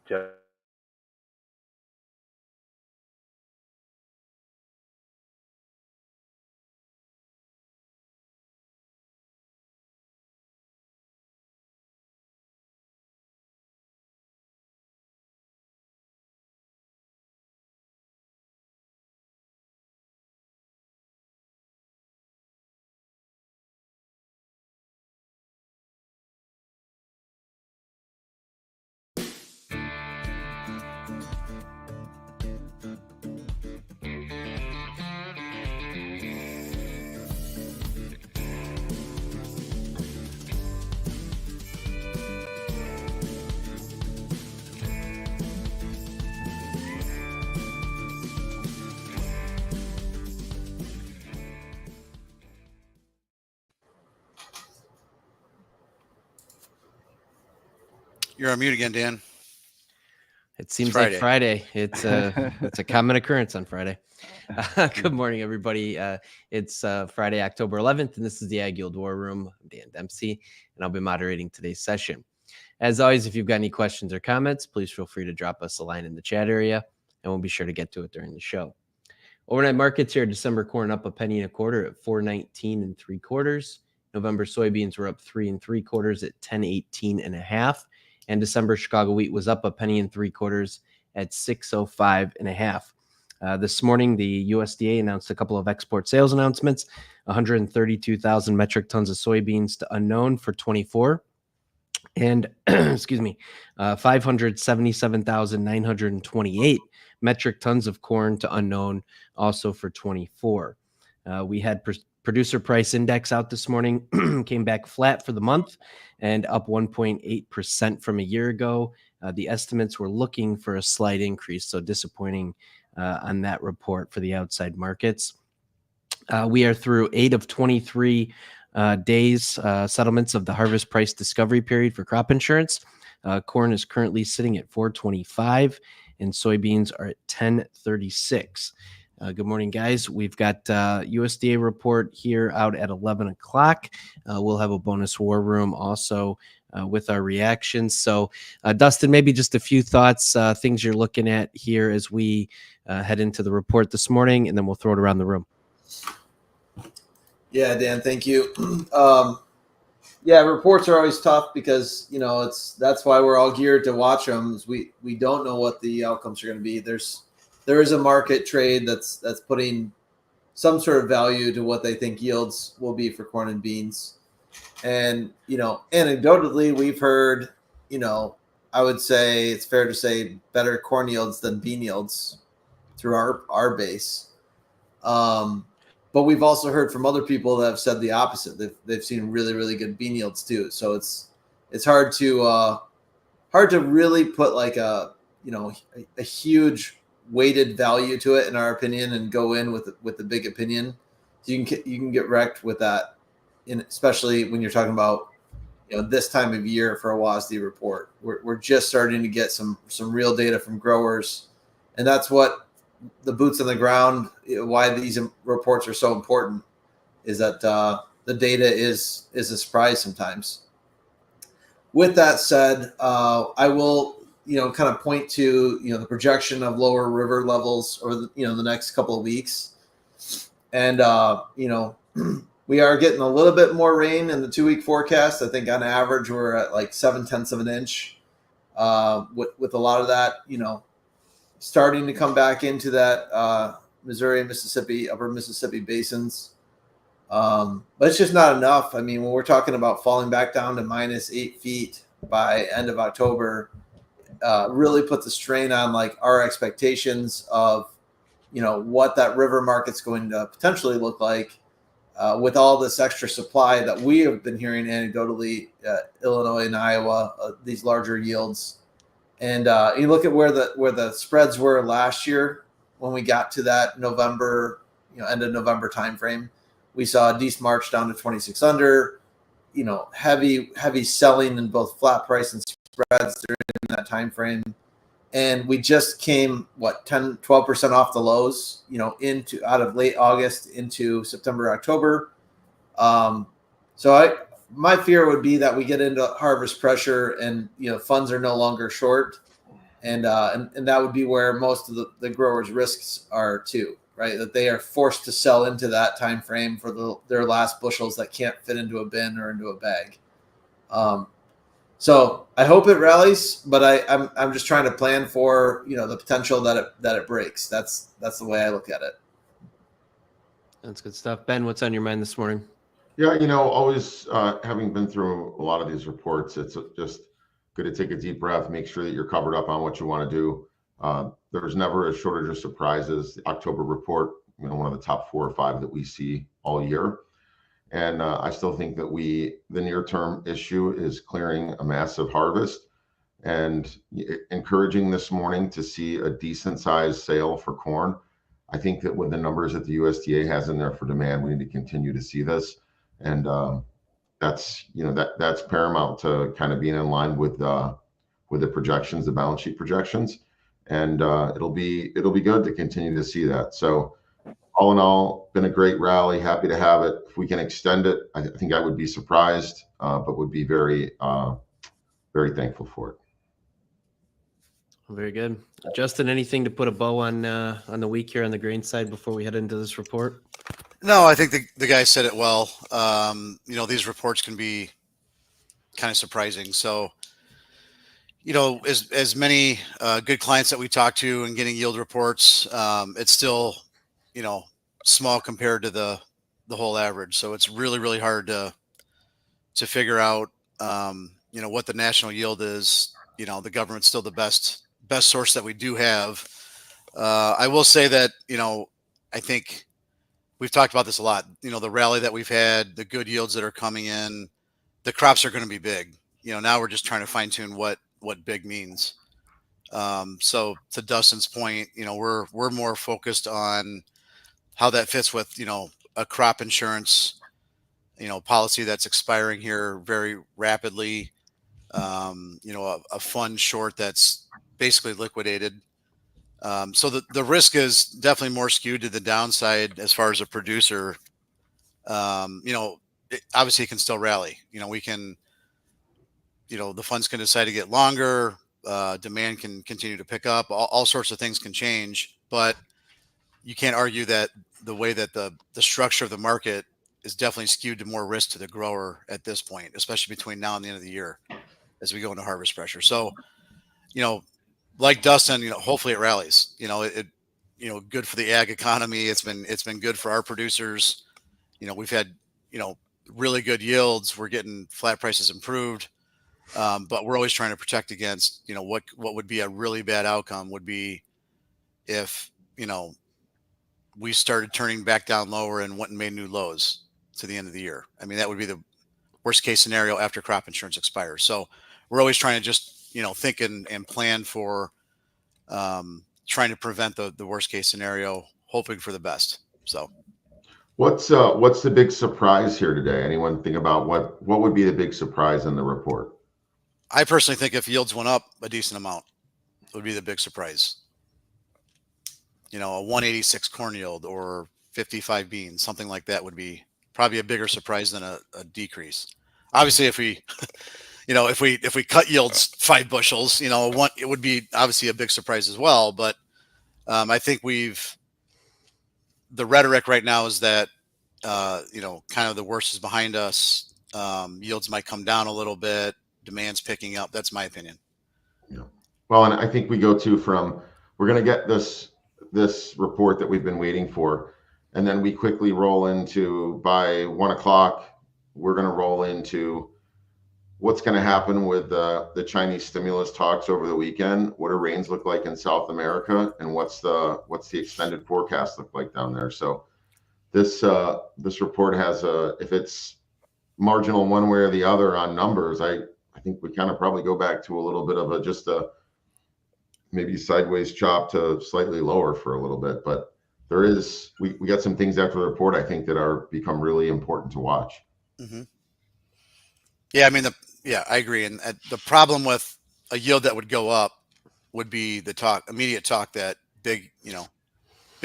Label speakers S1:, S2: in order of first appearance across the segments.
S1: Jeff.
S2: You're on mute again, Dan.
S3: It seems like Friday. It's a common occurrence on Friday. Good morning, everybody. It's Friday, October 11th, and this is the AgYield War Room. I'm Dan Dempsey, and I'll be moderating today's session. As always, if you've got any questions or comments, please feel free to drop us a line in the chat area, and we'll be sure to get to it during the show. Overnight markets here, December corn up 1 1.25 at 4.19 3/4. November soybeans were up 3 3/4 at 10.18 1/2. And December Chicago wheat was up 1 3/4 at 6.05 1/2. This morning, the USDA announced a couple of export sales announcements: 132,000 metric tons of soybeans to unknown for 24, and 577,928 metric tons of corn to unknown also for 24. We had producer price index out this morning, came back flat for the month and up 1.8% from a year ago. The estimates were looking for a slight increase, so disappointing on that report for the outside markets. We are through 8 of 23 days settlements of the harvest price discovery period for crop insurance. Corn is currently sitting at 4.25 and soybeans are at 10.36. Good morning, guys. We've got USDA report here out at 11 o'clock. We'll have a bonus war room also with our reactions. So, Dustin, maybe just a few thoughts, things you're looking at here as we head into the report this morning, and then we'll throw it around the room.
S4: Yeah, Dan, thank you. Reports are always tough because, that's why we're all geared to watch them. We don't know what the outcomes are going to be. There is a market trade that's putting some sort of value to what they think yields will be for corn and beans. And, anecdotally, we've heard, I would say it's fair to say better corn yields than bean yields through our base. But we've also heard from other people that have said the opposite. They've seen really, really good bean yields too. So it's hard to really put like a huge weighted value to it in our opinion and go in with the big opinion. So you can get wrecked with that, especially when you're talking about this time of year for a WASDE report. We're just starting to get some real data from growers, and that's what the boots on the ground, why these reports are so important, is that the data is a surprise sometimes. With that said, I will kind of point to the projection of lower river levels over the next couple of weeks, and we are getting a little bit more rain in the 2-week forecast. I think on average we're at like 0.7 of an inch, with a lot of that starting to come back into that Missouri and Mississippi, upper Mississippi basins. But it's just not enough. I mean, when we're talking about falling back down to -8 feet by end of October, really puts a strain on like our expectations of, what that river market's going to potentially look like with all this extra supply that we have been hearing anecdotally, Illinois and Iowa, these larger yields. And you look at where the spreads were last year when we got to that November, end of November timeframe. We saw a decent march down to 26 under, heavy selling in both flat price and spreads during that time frame. And we just came 10-12% off the lows, out of late August into September, October. My fear would be that we get into harvest pressure and funds are no longer short, and that would be where most of the growers' risks are too, right? That they are forced to sell into that time frame for their last bushels that can't fit into a bin or into a bag. So I hope it rallies, but I'm just trying to plan for the potential that it breaks. That's the way I look at it.
S3: That's good stuff. Ben, what's on your mind this morning?
S1: Yeah, always having been through a lot of these reports, it's just good to take a deep breath, make sure that you're covered up on what you want to do. There's never a shortage of surprises. The October report, one of the top 4 or 5 that we see all year. And I still think that the near-term issue is clearing a massive harvest and encouraging this morning to see a decent sized sale for corn. I think that with the numbers that the USDA has in there for demand, we need to continue to see this. And that's paramount to kind of being in line with the projections, the balance sheet projections. And it'll be good to continue to see that. So all in all, been a great rally. Happy to have it. If we can extend it, I think I would be surprised, but would be very, very thankful for it.
S3: Very good. Justin, anything to put a bow on the week here on the grain side before we head into this report?
S2: No, I think the guy said it well. These reports can be kind of surprising. So, as many good clients that we talk to and getting yield reports, it's still, small compared to the whole average. So it's really, really hard to figure out, what the national yield is. The government's still the best source that we do have. I will say that, I think we've talked about this a lot, the rally that we've had, the good yields that are coming in, the crops are going to be big. Now we're just trying to fine tune what big means. So to Dustin's point, we're more focused on how that fits with, a crop insurance, policy that's expiring here very rapidly. A fund short that's basically liquidated. So the risk is definitely more skewed to the downside as far as a producer. Obviously it can still rally. We can, the funds can decide to get longer. Demand can continue to pick up. All sorts of things can change, but you can't argue that the way that the structure of the market is definitely skewed to more risk to the grower at this point, especially between now and the end of the year as we go into harvest pressure. So, like Dustin, hopefully it rallies. Good for the ag economy. It's been good for our producers. We've had really good yields. We're getting flat prices improved, but we're always trying to protect against what would be a really bad outcome would be if we started turning back down lower and went and made new lows to the end of the year. I mean, that would be the worst case scenario after crop insurance expires. So we're always trying to just think and plan for trying to prevent the worst case scenario, hoping for the best. So
S1: what's the big surprise here today? Anyone think about what would be the big surprise in the report?
S2: I personally think if yields went up a decent amount, it would be the big surprise. A 186 corn yield or 55 beans, something like that would be probably a bigger surprise than a decrease. Obviously, if we if we cut yields 5 bushels, it would be obviously a big surprise as well. But I think the rhetoric right now is that, kind of the worst is behind us. Yields might come down a little bit. Demand's picking up. That's my opinion.
S1: Yeah. Well, and I think we go we're going to get this report that we've been waiting for. And then we quickly roll into, by 1 o'clock, we're going to roll into what's going to happen with the Chinese stimulus talks over the weekend. What do rains look like in South America, and what's the extended forecast look like down there? So this report has if it's marginal one way or the other on numbers, I think we kind of probably go back to a little bit of a maybe sideways chop to slightly lower for a little bit, but we got some things after the report I think that are become really important to watch.
S2: Mm-hmm. Yeah, I mean, I agree. And the problem with a yield that would go up would be the immediate talk that big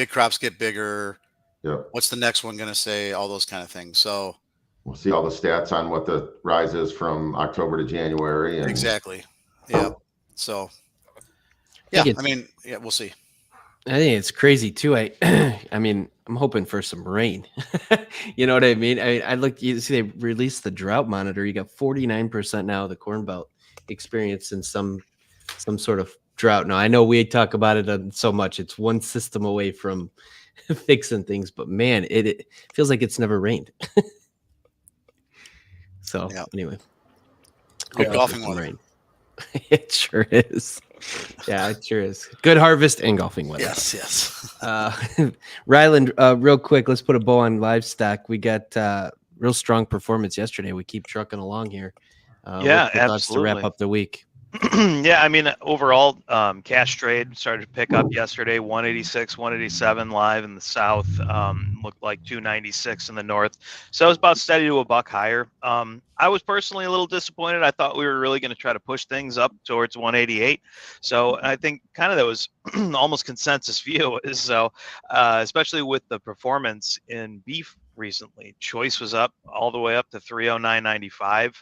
S2: crops get bigger.
S1: Yeah.
S2: What's the next one going to say? All those kind of things. So
S1: we'll see all the stats on what the rise is from October to January.
S2: Exactly. Yeah. So Yeah, I mean, yeah, we'll see.
S3: I think it's crazy too. I mean, I'm hoping for some rain. You know what I mean? I looked. You see, they released the drought monitor. You got 49% now of the Corn Belt experiencing some sort of drought. Now I know we talk about it so much. It's one system away from fixing things, but man, it feels like it's never rained. So anyway,
S2: good golfing weather.
S3: Rain. It sure is. Yeah, it sure is. Good harvest and golfing weather.
S2: Yes.
S3: Ryland, real quick, let's put a bow on Livestock. We got real strong performance yesterday. We keep trucking along here.
S5: Yeah,
S3: absolutely. Thoughts to wrap up the week.
S5: Yeah, I mean, overall, cash trade started to pick up yesterday. 186, 187 live in the south. Looked like 296 in the north. So it was about steady to a buck higher. I was personally a little disappointed. I thought we were really going to try to push things up towards 188. So I think kind of that was almost consensus view. So especially with the performance in beef recently, choice was up all the way up to 309.95.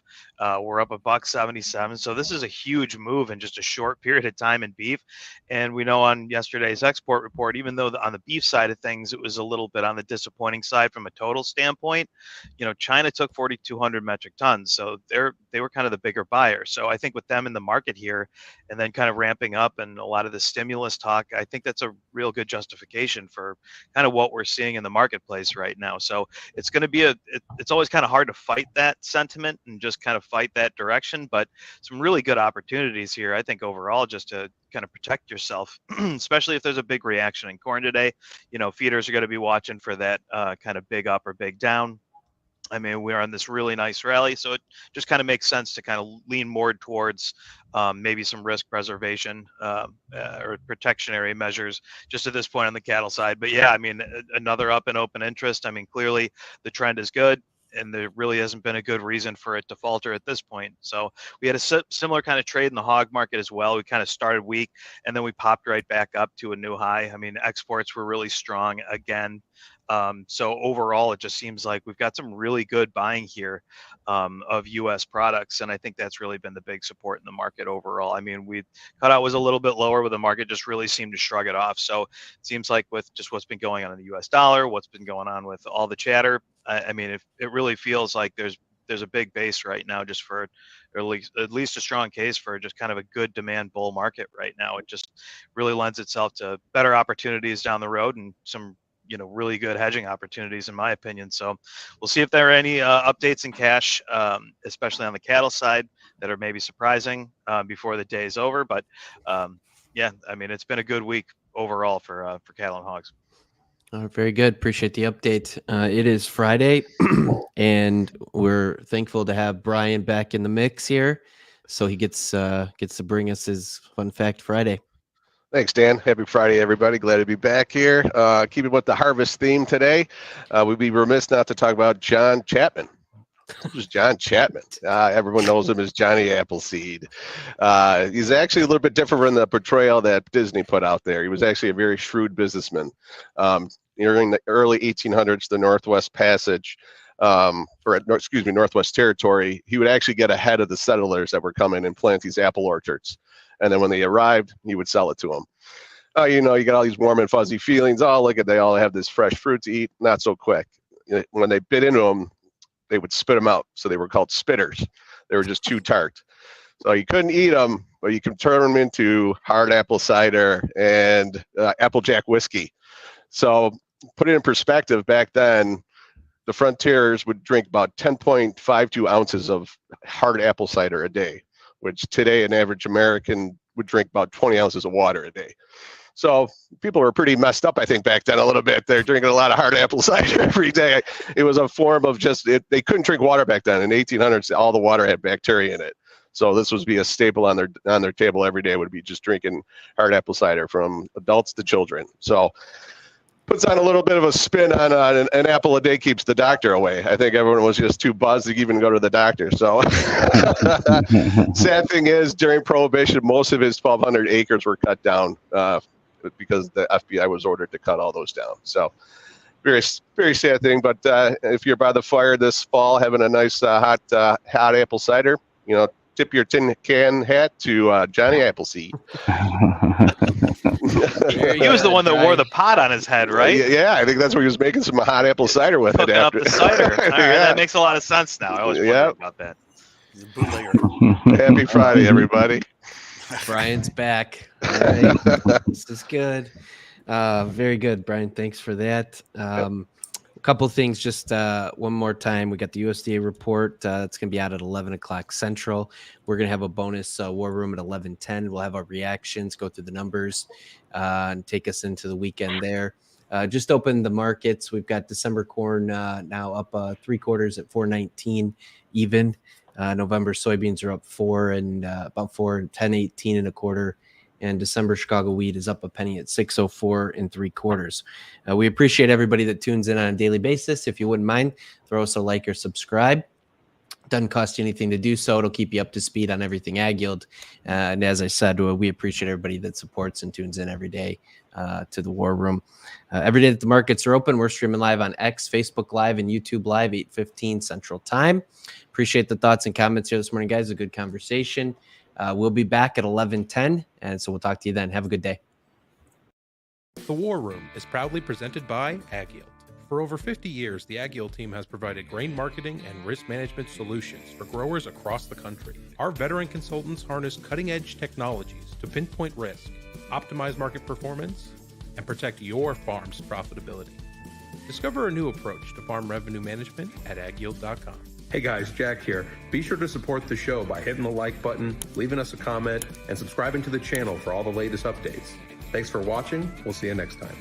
S5: We're up $1.77. So this is a huge move in just a short period of time in beef. And we know on yesterday's export report, even though on the beef side of things, it was a little bit on the disappointing side from a total standpoint. You know, China took 4,200 metric tons. So they were kind of the bigger buyer. So I think with them in the market here and then kind of ramping up and a lot of the stimulus talk, I think that's a real good justification for kind of what we're seeing in the marketplace right now. So it's going to be it's always kind of hard to fight that sentiment and just kind of fight that direction, but some really good opportunities here, I think, overall, just to kind of protect yourself, especially if there's a big reaction in corn today. You know, feeders are going to be watching for that kind of big up or big down. I mean, we're on this really nice rally, so it just kind of makes sense to kind of lean more towards maybe some risk preservation or protectionary measures just at this point on the cattle side. But yeah, I mean, another up and open interest. I mean, clearly the trend is good, and there really hasn't been a good reason for it to falter at this point. So we had a similar kind of trade in the hog market as well. We kind of started weak, and then we popped right back up to a new high. I mean, exports were really strong again. So overall, it just seems like we've got some really good buying here of U.S. products, and I think that's really been the big support in the market overall. I mean, we cutout was a little bit lower, but the market just really seemed to shrug it off. So it seems like with just what's been going on in the U.S. dollar, what's been going on with all the chatter, I mean, it really feels like there's a big base right now just for, or at least a strong case for just kind of a good demand bull market right now. It just really lends itself to better opportunities down the road and some, you know, really good hedging opportunities, in my opinion. So we'll see if there are any updates in cash, especially on the cattle side, that are maybe surprising before the day is over. But yeah, I mean, it's been a good week overall for cattle and hogs.
S3: Very good. Appreciate the update. It is Friday, and we're thankful to have Brian back in the mix here, so he gets to bring us his Fun Fact Friday.
S6: Thanks, Dan. Happy Friday, everybody. Glad to be back here. Keeping with the harvest theme today, we'd be remiss not to talk about John Chapman. Who's John Chapman? Everyone knows him as Johnny Appleseed. He's actually a little bit different from the portrayal that Disney put out there. He was actually a very shrewd businessman. During the early 1800s, the Northwest Passage, Northwest Territory, he would actually get ahead of the settlers that were coming and plant these apple orchards. And then when they arrived, he would sell it to them. You know, you got all these warm and fuzzy feelings. Oh, look at, they all have this fresh fruit to eat. Not so quick. When they bit into them, they would spit them out. So they were called spitters. They were just too tart. So you couldn't eat them, but you could turn them into hard apple cider and Applejack whiskey. So put it in perspective, back then, the frontiers would drink about 10.52 ounces of hard apple cider a day, which today an average American would drink about 20 ounces of water a day. So people were pretty messed up, I think, back then a little bit. They're drinking a lot of hard apple cider every day. It was a form of just, they couldn't drink water back then. In the 1800s, all the water had bacteria in it. So this would be a staple on their table every day, would be just drinking hard apple cider from adults to children. So puts on a little bit of a spin on an apple a day keeps the doctor away. I think everyone was just too buzzed to even go to the doctor. So sad thing is, during Prohibition, most of his 1,200 acres were cut down because the FBI was ordered to cut all those down. So very, very sad thing. But if you're by the fire this fall, having a nice hot apple cider, you know, tip your tin can hat to Johnny Appleseed.
S5: He was the one that wore the pot on his head, right?
S6: Yeah, I think that's where he was making some hot apple cider with
S5: Cooking
S6: it
S5: up
S6: after.
S5: the cider. All right,
S6: Yeah.
S5: that makes a lot of sense now. I always wondered about that.
S2: He's a bootlegger.
S6: Happy Friday, everybody.
S3: Brian's back. All right. This is good. Very good, Brian. Thanks for that. A couple of things, just one more time. We got the USDA report. It's going to be out at 11 o'clock Central. We're going to have a bonus war room at 11:10. We'll have our reactions, go through the numbers, and take us into the weekend there. Just opened the markets. We've got December corn now up 3/4 at 4.19 even. November soybeans are up 4 and about 4 and 10.18 1/4. And December Chicago wheat is up a penny at 6.04 3/4. We appreciate everybody that tunes in on a daily basis. If you wouldn't mind, throw us a like or subscribe. Doesn't cost you anything to do so. It'll keep you up to speed on everything AgYield. And as I said, we appreciate everybody that supports and tunes in every day to the War Room. Every day that the markets are open, we're streaming live on X, Facebook Live, and YouTube Live, 8:15 Central Time. Appreciate the thoughts and comments here this morning, guys. A good conversation. We'll be back at 11:10, and so we'll talk to you then. Have a good day.
S7: The War Room is proudly presented by AgYield. For over 50 years, the AgYield team has provided grain marketing and risk management solutions for growers across the country. Our veteran consultants harness cutting-edge technologies to pinpoint risk, optimize market performance, and protect your farm's profitability. Discover a new approach to farm revenue management at agyield.com.
S8: Hey guys, Jack here. Be sure to support the show by hitting the like button, leaving us a comment, and subscribing to the channel for all the latest updates. Thanks for watching. We'll see you next time.